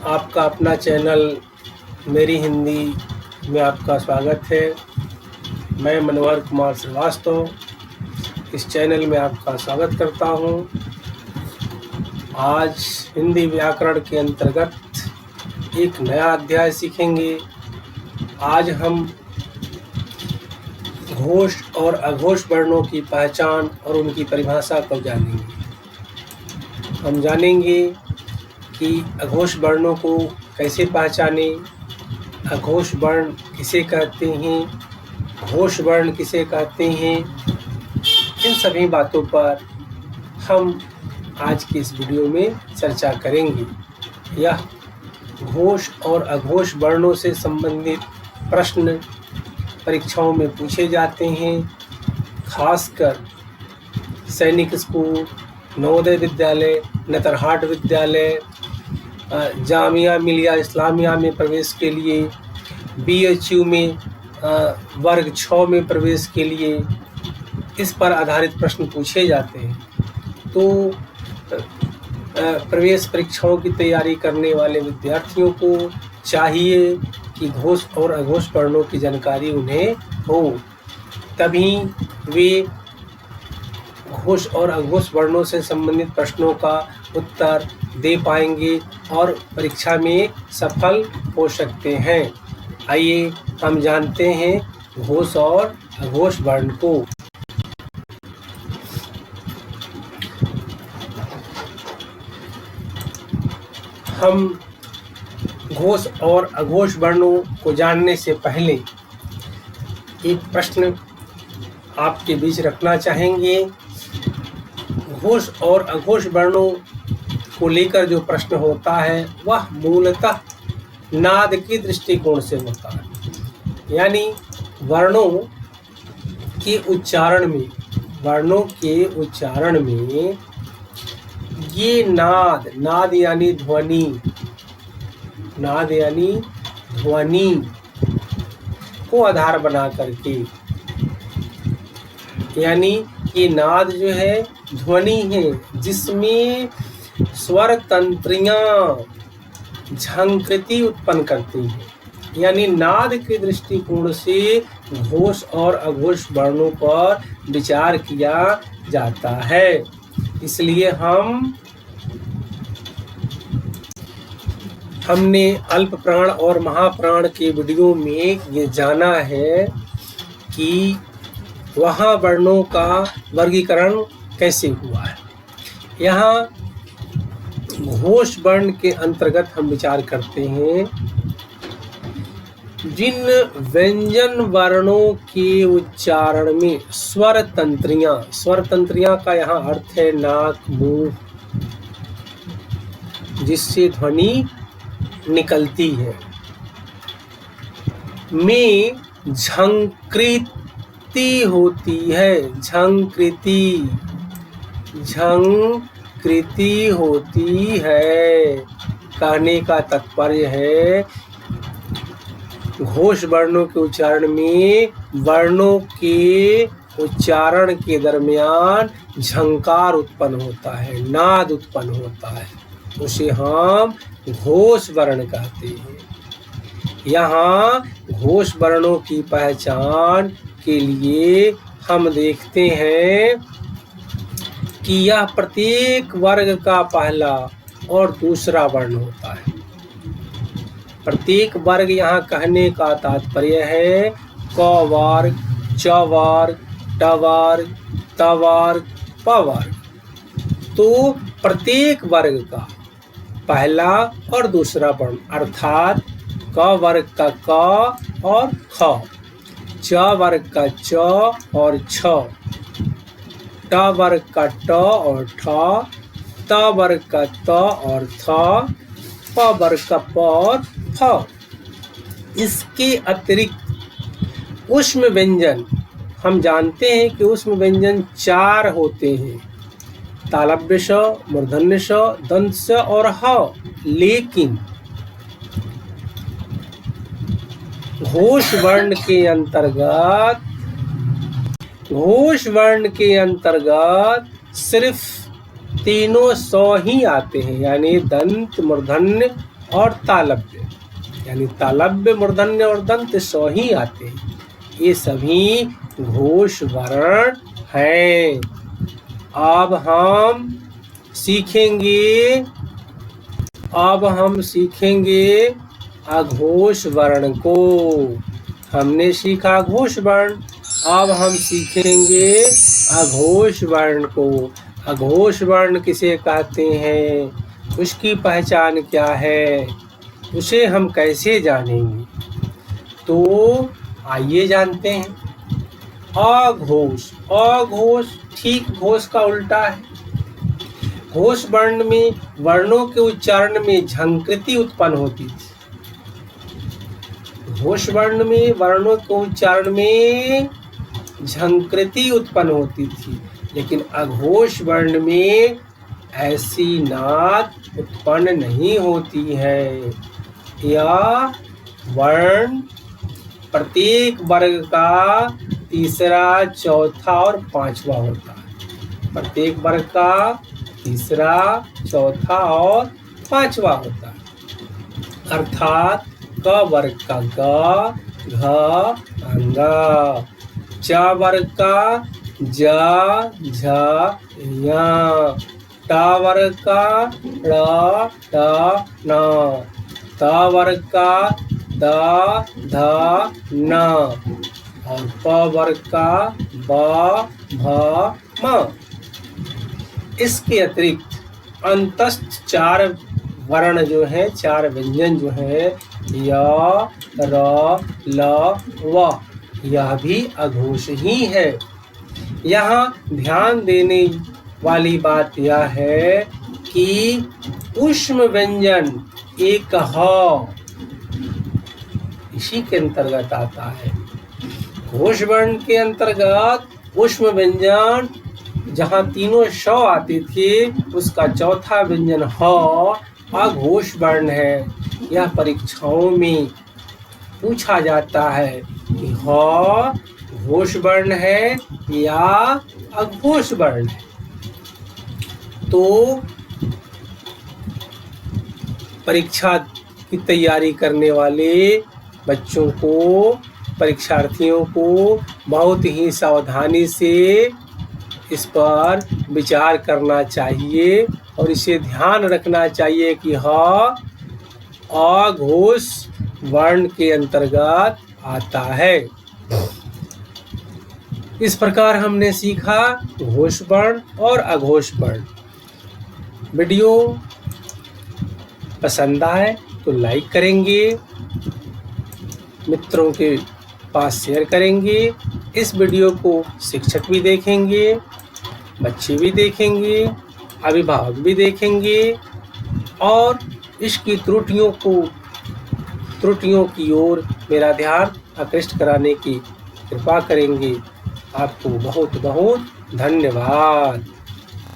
आपका अपना चैनल मेरी हिंदी में आपका स्वागत है। मैं मनोहर कुमार श्रीवास्तव इस चैनल में आपका स्वागत करता हूं। आज हिंदी व्याकरण के अंतर्गत एक नया अध्याय सीखेंगे। आज हम घोष और अघोष वर्णों की पहचान और उनकी परिभाषा को जानेंगे। हम जानेंगे कि अघोष वर्णों को कैसे पहचानें, अघोष वर्ण किसे कहते हैं, घोष वर्ण किसे कहते हैं। इन सभी बातों पर हम आज की इस वीडियो में चर्चा करेंगे। यह घोष और अघोष वर्णों से संबंधित प्रश्न परीक्षाओं में पूछे जाते हैं। खासकर सैनिक स्कूल, नवोदय विद्यालय, नेतरहाट विद्यालय, जामिया मिलिया इस्लामिया में प्रवेश के लिए, BHU में वर्ग 6 में प्रवेश के लिए इस पर आधारित प्रश्न पूछे जाते हैं। तो प्रवेश परीक्षाओं की तैयारी करने वाले विद्यार्थियों को चाहिए कि घोष और अघोष वर्णों की जानकारी उन्हें हो, तभी वे घोष और अघोष वर्णों से संबंधित प्रश्नों का उत्तर दे पाएंगे और परीक्षा में सफल हो सकते हैं। आइए हम जानते हैं घोष और अघोष वर्ण को। हम घोष और अघोष वर्णों को जानने से पहले एक प्रश्न आपके बीच रखना चाहेंगे। घोष और अघोष वर्णों को लेकर जो प्रश्न होता है वह मूलतः नाद के दृष्टिकोण से होता है, यानी वर्णों के उच्चारण में ये नाद यानी ध्वनि को आधार बना करके, यानी ये नाद जो है ध्वनि है जिसमें स्वर तंत्रियां झंकृति उत्पन्न करती हैं। यानी नाद के दृष्टिकोण से घोष और अघोष वर्णों पर विचार किया जाता है। इसलिए हमने अल्प प्राण और महाप्राण के वीडियो में ये जाना है कि वहाँ वर्णों का वर्गीकरण कैसे हुआ है। यहाँ घोष वर्ण के अंतर्गत हम विचार करते हैं जिन व्यंजन वर्णों के उच्चारण में स्वर तंत्रियां का यहाँ अर्थ है नाक, मुंह, जिससे ध्वनि निकलती है, में झंकृति होती है। झंकृति होती है। कहने का तात्पर्य है घोष वर्णों के उच्चारण में वर्णों के उच्चारण के दरमियान झंकार उत्पन्न होता है, नाद उत्पन्न होता है, उसे हम घोष वर्ण कहते हैं। यहाँ घोष वर्णों की पहचान के लिए हम देखते हैं कि यह प्रत्येक वर्ग का पहला और दूसरा वर्ण होता है। प्रत्येक वर्ग यहाँ कहने का तात्पर्य है क वर्ग, च वर्ग, ट वर्ग, त वर्ग, प वर्ग। तो प्रत्येक वर्ग का पहला और दूसरा वर्ण अर्थात क वर्ग का क और ख, च वर्ग का च और छ, ट वर्ग का ट और ठ, त वर्ग का त और थ, प वर्ग का प और फ। इसके अतिरिक्त ऊष्म व्यंजन हम जानते हैं कि ऊष्म व्यंजन 4 होते हैं, तालव्य श, मूर्धन्य श, दंत स और ह। लेकिन घोष वर्ण के अंतर्गत सिर्फ तीनों सौ ही आते हैं, यानी दंत, मूर्धन्य और तालव्य, यानी तालव्य, मूर्धन्य और दंत सौ ही आते हैं। ये सभी घोष वर्ण हैं। अब हम सीखेंगे अघोष वर्ण को। हमने सीखा घोष वर्ण, अब हम सीखेंगे अघोष वर्ण को। अघोष वर्ण किसे कहते हैं, उसकी पहचान क्या है, उसे हम कैसे जानेंगे? तो आइए जानते हैं। अघोष, अघोष ठीक घोष का उल्टा है। घोष वर्ण में वर्णों के उच्चारण में झंकृति उत्पन्न होती थी। घोष वर्ण में वर्णों के उच्चारण में झंकृति उत्पन्न होती थी, लेकिन अघोष वर्ण में ऐसी नाद उत्पन्न नहीं होती है। यह वर्ण प्रत्येक वर्ग का तीसरा, चौथा और पांचवा होता है। प्रत्येक वर्ग का तीसरा, चौथा और पांचवा होता है। अर्थात क वर्ग का ग, घ, अंग, च वर्ग का ज, झ, य, ट वर्ग का ड़, ट, न, त वर्ग का द, ध, न और प वर्ग का ब, भ, म। इसके अतिरिक्त अंतस्थ चार वर्ण जो है, चार व्यंजन जो है, य, र, ल, व, यह भी अघोष ही है। यहाँ ध्यान देने वाली बात यह है कि ऊष्म व्यंजन एक ह इसी के अंतर्गत आता है। घोष वर्ण के अंतर्गत ऊष्म व्यंजन जहाँ तीनों श आते थे, उसका चौथा व्यंजन ह अघोष वर्ण है। यह परीक्षाओं में पूछा जाता है कि ह घोष वर्ण है या अघोष वर्ण है। तो परीक्षा की तैयारी करने वाले बच्चों को, परीक्षार्थियों को बहुत ही सावधानी से इस पर विचार करना चाहिए और इसे ध्यान रखना चाहिए कि अघोष वर्ण के अंतर्गत आता है। इस प्रकार हमने सीखा घोष वर्ण और अघोष वर्ण। वीडियो पसंद आए तो लाइक करेंगे, मित्रों के पास शेयर करेंगे। इस वीडियो को शिक्षक भी देखेंगे, बच्चे भी देखेंगे, अभिभावक भी देखेंगे और इसकी त्रुटियों की ओर मेरा ध्यान आकृष्ट कराने की कृपा करेंगे। आपको बहुत बहुत धन्यवाद।